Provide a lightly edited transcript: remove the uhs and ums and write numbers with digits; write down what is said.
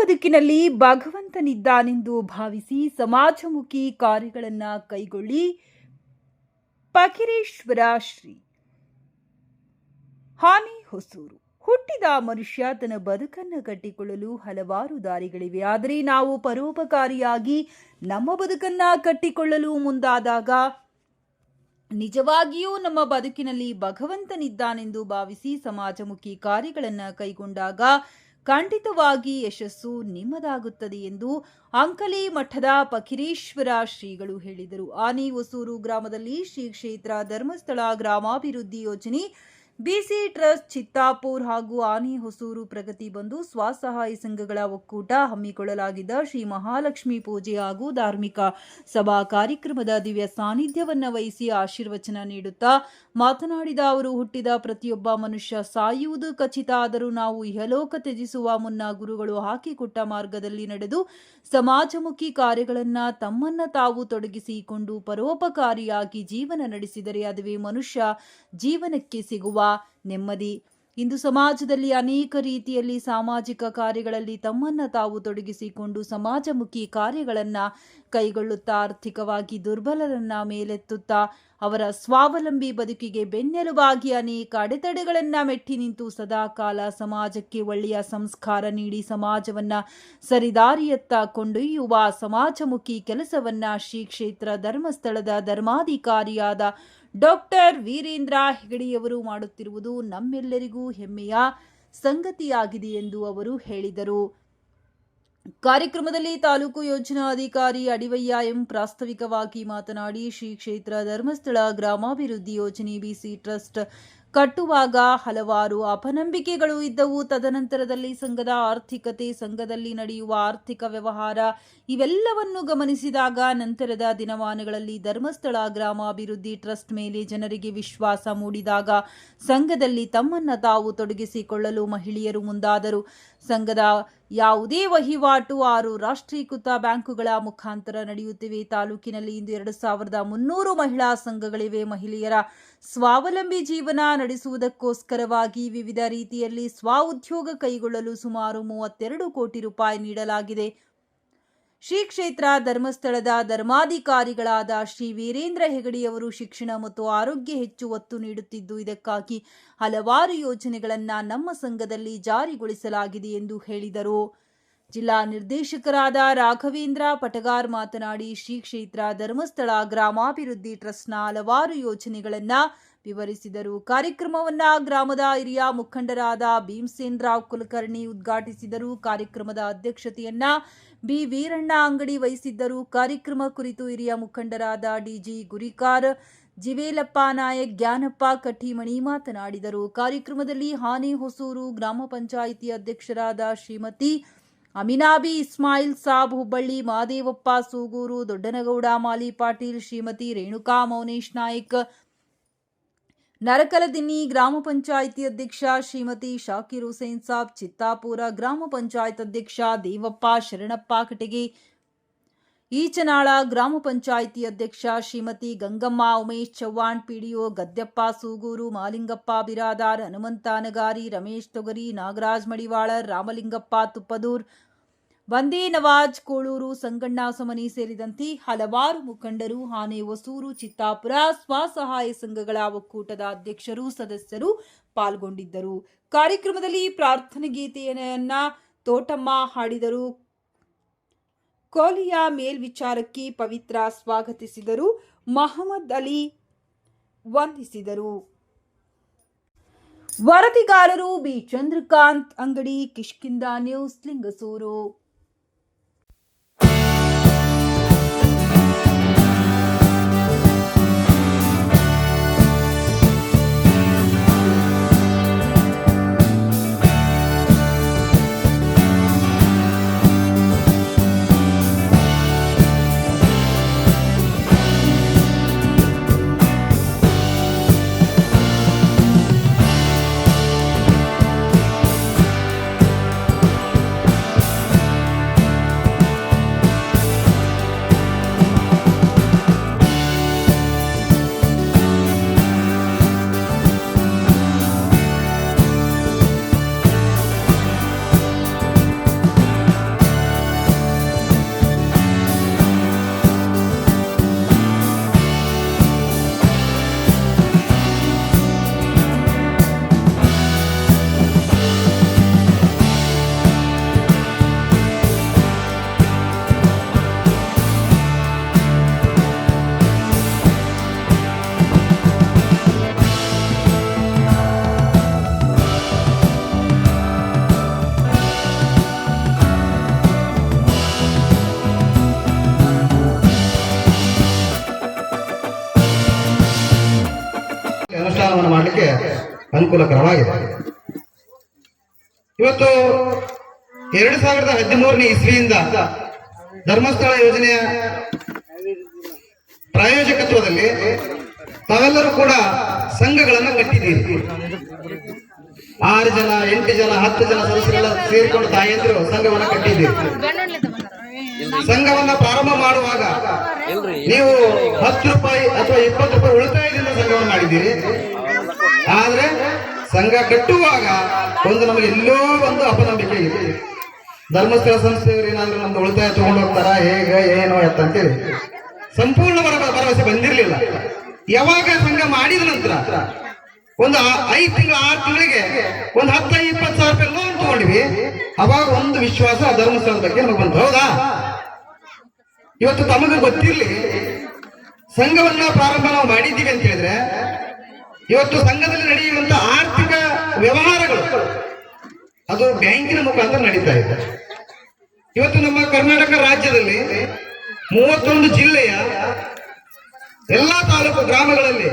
ಬದುಕಿನಲ್ಲಿ ಭಗವಂತನಿದ್ದಾನೆಂದು ಭಾವಿಸಿ ಸಮಾಜಮುಖಿ ಕಾರ್ಯಗಳನ್ನು ಕೈಗೊಳ್ಳಿ. ಫಕೀರೇಶ್ವರ ಶ್ರೀ ಆನೆ ಹೊಸೂರು. ಹುಟ್ಟಿದ ಮನುಷ್ಯ ತನ್ನ ಬದುಕನ್ನು ಕಟ್ಟಿಕೊಳ್ಳಲು ಹಲವಾರು ದಾರಿಗಳಿವೆ. ಆದರೆ ನಾವು ಪರೋಪಕಾರಿಯಾಗಿ ನಮ್ಮ ಬದುಕನ್ನ ಕಟ್ಟಿಕೊಳ್ಳಲು ಮುಂದಾದಾಗ ನಿಜವಾಗಿಯೂ ನಮ್ಮ ಬದುಕಿನಲ್ಲಿ ಭಗವಂತನಿದ್ದಾನೆಂದು ಭಾವಿಸಿ ಸಮಾಜಮುಖಿ ಕಾರ್ಯಗಳನ್ನು ಕೈಗೊಂಡಾಗ ಖಂಡಿತವಾಗಿ ಯಶಸ್ಸು ನಿಮ್ಮದಾಗುತ್ತದೆ ಎಂದು ಅಂಕಲಿ ಮಠದ ಫಕೀರೇಶ್ವರ ಶ್ರೀಗಳು ಹೇಳಿದರು. ಆನೆ ಹೊಸೂರು ಗ್ರಾಮದಲ್ಲಿ ಶ್ರೀ ಕ್ಷೇತ್ರ ಧರ್ಮಸ್ಥಳ ಗ್ರಾಮಾಭಿವೃದ್ಧಿ ಯೋಜನೆ, ಬಿಸಿ ಟ್ರಸ್ಟ್ ಚಿತ್ತಾಪುರ್ ಹಾಗೂ ಆನೆ ಹೊಸೂರು ಪ್ರಗತಿ ಬಂಧು ಸ್ವಸಹಾಯ ಸಂಘಗಳ ಒಕ್ಕೂಟ ಹಮ್ಮಿಕೊಳ್ಳಲಾಗಿದ್ದ ಶ್ರೀ ಮಹಾಲಕ್ಷ್ಮಿ ಪೂಜೆ ಹಾಗೂ ಧಾರ್ಮಿಕ ಸಭಾ ಕಾರ್ಯಕ್ರಮದ ದಿವ್ಯ ಸಾನ್ನಿಧ್ಯವನ್ನ ವಹಿಸಿ ಆಶೀರ್ವಚನ ನೀಡುತ್ತಾ ಮಾತನಾಡಿದ ಅವರು, ಹುಟ್ಟಿದ ಪ್ರತಿಯೊಬ್ಬ ಮನುಷ್ಯ ಸಾಯುವುದು ಖಚಿತ. ಆದರೂ ನಾವು ಇಹಲೋಕ ತ್ಯಜಿಸುವ ಮುನ್ನ ಗುರುಗಳು ಹಾಕಿಕೊಟ್ಟ ಮಾರ್ಗದಲ್ಲಿ ನಡೆದು ಸಮಾಜಮುಖಿ ಕಾರ್ಯಗಳನ್ನು ತಮ್ಮನ್ನ ತಾವು ತೊಡಗಿಸಿಕೊಂಡು ಪರೋಪಕಾರಿಯಾಗಿ ಜೀವನ ನಡೆಸಿದರೆ ಅದುವೇ ಮನುಷ್ಯ ಜೀವನಕ್ಕೆ ಸಿಗುವ ನೆಮ್ಮದಿ. ಇಂದು ಸಮಾಜದಲ್ಲಿ ಅನೇಕ ರೀತಿಯಲ್ಲಿ ಸಾಮಾಜಿಕ ಕಾರ್ಯಗಳಲ್ಲಿ ತಮ್ಮನ್ನ ತಾವು ತೊಡಗಿಸಿಕೊಂಡು ಸಮಾಜಮುಖಿ ಕಾರ್ಯಗಳನ್ನು ಕೈಗೊಳ್ಳುತ್ತಾ ಆರ್ಥಿಕವಾಗಿ ದುರ್ಬಲರನ್ನ ಮೇಲೆತ್ತುತ್ತಾ ಅವರ ಸ್ವಾವಲಂಬಿ ಬದುಕಿಗೆ ಬೆನ್ನೆಲುಬಾಗಿ ಅನೇಕ ಅಡೆತಡೆಗಳನ್ನ ಮೆಟ್ಟಿ ನಿಂತು ಸದಾಕಾಲ ಸಮಾಜಕ್ಕೆ ಒಳ್ಳೆಯ ಸಂಸ್ಕಾರ ನೀಡಿ ಸಮಾಜವನ್ನ ಸರಿದಾರಿಯತ್ತ ಕೊಂಡೊಯ್ಯುವ ಸಮಾಜಮುಖಿ ಕೆಲಸವನ್ನ ಶ್ರೀ ಕ್ಷೇತ್ರ ಧರ್ಮಸ್ಥಳದ ಧರ್ಮಾಧಿಕಾರಿಯಾದ ಡಾಕ್ಟರ್ ವೀರೇಂದ್ರ ಹೆಗಡೆಯವರು ಮಾಡುತ್ತಿರುವುದು ನಮ್ಮೆಲ್ಲರಿಗೂ ಹೆಮ್ಮೆಯ ಸಂಗತಿಯಾಗಿದೆ ಎಂದು ಅವರು ಹೇಳಿದರು. ಕಾರ್ಯಕ್ರಮದಲ್ಲಿ ತಾಲೂಕು ಯೋಜನಾ ಅಧಿಕಾರಿ ಅಡಿವಯ್ಯ ಎಂ ಪ್ರಾಸ್ತಾವಿಕವಾಗಿ ಮಾತನಾಡಿ, ಶ್ರೀ ಕ್ಷೇತ್ರ ಧರ್ಮಸ್ಥಳ ಗ್ರಾಮಾಭಿವೃದ್ಧಿ ಯೋಜನೆ ಬಿಸಿ ಟ್ರಸ್ಟ್ ಕಟ್ಟುವಾಗ ಹಲವಾರು ಅಪನಂಬಿಕೆಗಳು ಇದ್ದವು. ತದನಂತರದಲ್ಲಿ ಸಂಘದ ಆರ್ಥಿಕತೆ, ಸಂಘದಲ್ಲಿ ನಡೆಯುವ ಆರ್ಥಿಕ ವ್ಯವಹಾರ ಇವೆಲ್ಲವನ್ನು ಗಮನಿಸಿದಾಗ ನಂತರದ ದಿನಮಾನಗಳಲ್ಲಿ ಧರ್ಮಸ್ಥಳ ಗ್ರಾಮಾಭಿವೃದ್ಧಿ ಟ್ರಸ್ಟ್ ಮೇಲೆ ಜನರಿಗೆ ವಿಶ್ವಾಸ ಮೂಡಿದಾಗ ಸಂಘದಲ್ಲಿ ತಮ್ಮನ್ನ ತಾವು ತೊಡಗಿಸಿಕೊಳ್ಳಲು ಮಹಿಳೆಯರು ಮುಂದಾದರು. ಸಂಘದ ಯಾವುದೇ ವಹಿವಾಟು 6 ರಾಷ್ಟ್ರೀಕೃತ ಬ್ಯಾಂಕುಗಳ ಮುಖಾಂತರ ನಡೆಯುತ್ತಿವೆ. ತಾಲೂಕಿನಲ್ಲಿ ಇಂದು 2300 ಮಹಿಳಾ ಸಂಘಗಳಿವೆ. ಮಹಿಳೆಯರ ಸ್ವಾವಲಂಬಿ ಜೀವನ ನಡೆಸುವುದಕ್ಕೋಸ್ಕರವಾಗಿ ವಿವಿಧ ರೀತಿಯಲ್ಲಿ ಸ್ವಉದ್ಯೋಗ ಕೈಗೊಳ್ಳಲು ಸುಮಾರು 32 ಕೋಟಿ ರೂಪಾಯಿ ನೀಡಲಾಗಿದೆ. ಶ್ರೀ ಕ್ಷೇತ್ರ ಧರ್ಮಸ್ಥಳದ ಧರ್ಮಾಧಿಕಾರಿಗಳಾದ ಶ್ರೀ ವೀರೇಂದ್ರ ಹೆಗಡೆಯವರು ಶಿಕ್ಷಣ ಮತ್ತು ಆರೋಗ್ಯ ಹೆಚ್ಚು ಒತ್ತು ನೀಡುತ್ತಿದ್ದು, ಇದಕ್ಕಾಗಿ ಹಲವಾರು ಯೋಜನೆಗಳನ್ನು ನಮ್ಮ ಸಂಘದಲ್ಲಿ ಜಾರಿಗೊಳಿಸಲಾಗಿದೆ ಎಂದು ಹೇಳಿದರು. ಜಿಲ್ಲಾ ನಿರ್ದೇಶಕರಾದ ರಾಘವೇಂದ್ರ ಪಟಗಾರ್ ಮಾತನಾಡಿ, ಶ್ರೀ ಕ್ಷೇತ್ರ ಧರ್ಮಸ್ಥಳ ಗ್ರಾಮಾಭಿವೃದ್ಧಿ ಟ್ರಸ್ಟ್ನ ಹಲವಾರು ಯೋಜನೆಗಳನ್ನು ವಿವರಿಸಿದರು. ಕಾರ್ಯಕ್ರಮವನ್ನ ಗ್ರಾಮದ ಹಿರಿಯ ಮುಖಂಡರಾದ ಭೀಮಸೇನ್ ರಾವ್ ಕುಲಕರ್ಣಿ ಉದ್ಘಾಟಿಸಿದರು. ಕಾರ್ಯಕ್ರಮದ ಅಧ್ಯಕ್ಷತೆಯನ್ನ ಬಿ ವೀರಣ್ಣ ಅಂಗಡಿ ವಹಿಸಿದ್ದರು. ಕಾರ್ಯಕ್ರಮ ಕುರಿತು ಹಿರಿಯ ಮುಖಂಡರಾದ ಡಿಜಿ ಗುರಿಕಾರ್, ಜಿವೇಲಪ್ಪ ನಾಯಕ್, ಜ್ಞಾನಪ್ಪ ಕಟ್ಟಿಮಣಿ ಮಾತನಾಡಿದರು. ಕಾರ್ಯಕ್ರಮದಲ್ಲಿ ಆನೆ ಹೊಸೂರು ಗ್ರಾಮ ಪಂಚಾಯಿತಿ ಅಧ್ಯಕ್ಷರಾದ ಶ್ರೀಮತಿ ಅಮಿನಾಬಿ ಇಸ್ಮಾಯಿಲ್ ಸಾಬ್ ಹುಬ್ಬಳ್ಳಿ, ಮಹದೇವಪ್ಪ ಸೂಗೂರು, ದೊಡ್ಡನಗೌಡ ಮಾಲಿ ಪಾಟೀಲ್, ಶ್ರೀಮತಿ ರೇಣುಕಾ ಮೌನೇಶ್ ನಾಯಕ್ ನರಕಲದಿನ್ನಿ, ಗ್ರಾಮ ಪಂಚಾಯಿತಿ ಅಧ್ಯಕ್ಷ ಶ್ರೀಮತಿ ಶಾಕಿರ್ ಹುಸೇನ್ ಸಾಬ್ ಚಿತ್ತಾಪುರ, ಗ್ರಾಮ ಪಂಚಾಯತ್ ಅಧ್ಯಕ್ಷ ದೇವಪ್ಪ ಶರಣಪ್ಪ ಕಟಗಿ ಈಚನಾಳ, ಗ್ರಾಮ ಪಂಚಾಯಿತಿ ಅಧ್ಯಕ್ಷ ಶ್ರೀಮತಿ ಗಂಗಮ್ಮ ಉಮೇಶ್ ಚವ್ಹಾಣ್, ಪಿಡಿಒ ಗದ್ದೆಪ್ಪ ಸೂಗೂರು, ಮಾಲಿಂಗಪ್ಪ ಬಿರಾದಾರ್, ಹನುಮಂತ ನಗಾರಿ, ರಮೇಶ್ ತೊಗರಿ, ನಾಗರಾಜ್ ಮಡಿವಾಳರ್, ರಾಮಲಿಂಗಪ್ಪ ತುಪ್ಪದೂರ್, ಬಂದೇ ನವಾಜ್ ಕೋಳೂರು, ಸಂಗಣ್ಣ ಸಮನಿ ಸೇರಿದಂತೆ ಹಲವಾರು ಮುಖಂಡರು, ಆನೆ ಹೊಸೂರು, ಚಿತ್ತಾಪುರ ಸ್ವಸಹಾಯ ಸಂಘಗಳ ಒಕ್ಕೂಟದ ಅಧ್ಯಕ್ಷರು, ಸದಸ್ಯರು ಪಾಲ್ಗೊಂಡಿದ್ದರು. ಕಾರ್ಯಕ್ರಮದಲ್ಲಿ ಪ್ರಾರ್ಥನೆ ಗೀತೆಯನ್ನ ತೋಟಮ್ಮ ಹಾಡಿದರು. ಕೋಲಿಯ ಮೇಲ್ವಿಚಾರಕಿ ಪವಿತ್ರ ಸ್ವಾಗತಿಸಿದರು. ಮಹಮ್ಮದ್ ಅಲಿ ವಂದಿಸಿದರು. ವರದಿಗಾರರು ಬಿ ಚಂದ್ರಕಾಂತ್ ಅಂಗಡಿ, ಕಿಷ್ಕಿಂಧ ನ್ಯೂಸ್, ಲಿಂಗಸೂರು. ಅನುಕೂಲಕರವಾಗಿದೆ. ಇವತ್ತು 2013ನೇ ಇಸ್ವಿಯಿಂದ ಧರ್ಮಸ್ಥಳ ಯೋಜನೆಯ ಪ್ರಾಯೋಜಕತ್ವದಲ್ಲಿ ತಾವೆಲ್ಲರೂ ಕೂಡ ಸಂಘಗಳನ್ನು ಕಟ್ಟಿದ್ದೀರಿ. 6 ಜನ 8 ಜನ 10 ಜನ ಸದಸ್ಯರೆಲ್ಲ ಸೇರಿಕೊಂಡು ತಾಯಂದಿರು ಸಂಘವನ್ನು ಕಟ್ಟಿದ್ದೀರಿ. ಸಂಘವನ್ನ ಪ್ರಾರಂಭ ಮಾಡುವಾಗ ನೀವು 10 ರೂಪಾಯಿ ಅಥವಾ 20 ರೂಪಾಯಿ ಉಳಿತಾಯದಿಂದ ಸಂಘವನ್ನು ಮಾಡಿದ್ದೀರಿ. ಆದ್ರೆ ಸಂಘ ಕಟ್ಟುವಾಗ ನಮಗೆ ಎಲ್ಲೋ ಒಂದು ಅಪನಂಬಿಕೆ ಇದೆ. ಧರ್ಮಸ್ಥಳ ಸಂಸ್ಥೆಯವರು ಏನಾದ್ರೂ ನಮ್ದು ಉಳಿತಾಯ ತಗೊಂಡು ಹೋಗ್ತಾರ ಹೇಗ ಏನು ಅಂತೇಳಿ ಸಂಪೂರ್ಣ ಭರವಸೆ ಬಂದಿರಲಿಲ್ಲ. ಯಾವಾಗ ಸಂಘ ಮಾಡಿದ ನಂತರ ಒಂದು 5 ತಿಂಗಳು 6 ತಿಂಗಳಿಗೆ ಒಂದು 10-20 ಸಾವಿರ ರೂಪಾಯಿ ಲೋನ್ ತಗೊಂಡ್ವಿ. ಅವಾಗ ಒಂದು ವಿಶ್ವಾಸ ಧರ್ಮಸ್ಥಳದ ಬಗ್ಗೆ ನಮಗೆ ಬಂತು. ಹೌದಾ? ಇವತ್ತು ತಮಗೆ ಗೊತ್ತಿರ್ಲಿ, ಸಂಘವನ್ನ ಪ್ರಾರಂಭ ನಾವು ಮಾಡಿದ್ದೀವಿ ಅಂತ ಹೇಳಿದ್ರೆ ಇವತ್ತು ಸಂಘದಲ್ಲಿ ನಡೆಯುವಂತ ಆರ್ಥಿಕ ವ್ಯವಹಾರಗಳು ಅದು ಬ್ಯಾಂಕಿನ ಮುಖಾಂತರ ನಡೀತಾ ಇದೆ. ಇವತ್ತು ನಮ್ಮ ಕರ್ನಾಟಕ ರಾಜ್ಯದಲ್ಲಿ 31 ಜಿಲ್ಲೆಯ ಎಲ್ಲಾ ತಾಲೂಕು ಗ್ರಾಮಗಳಲ್ಲಿ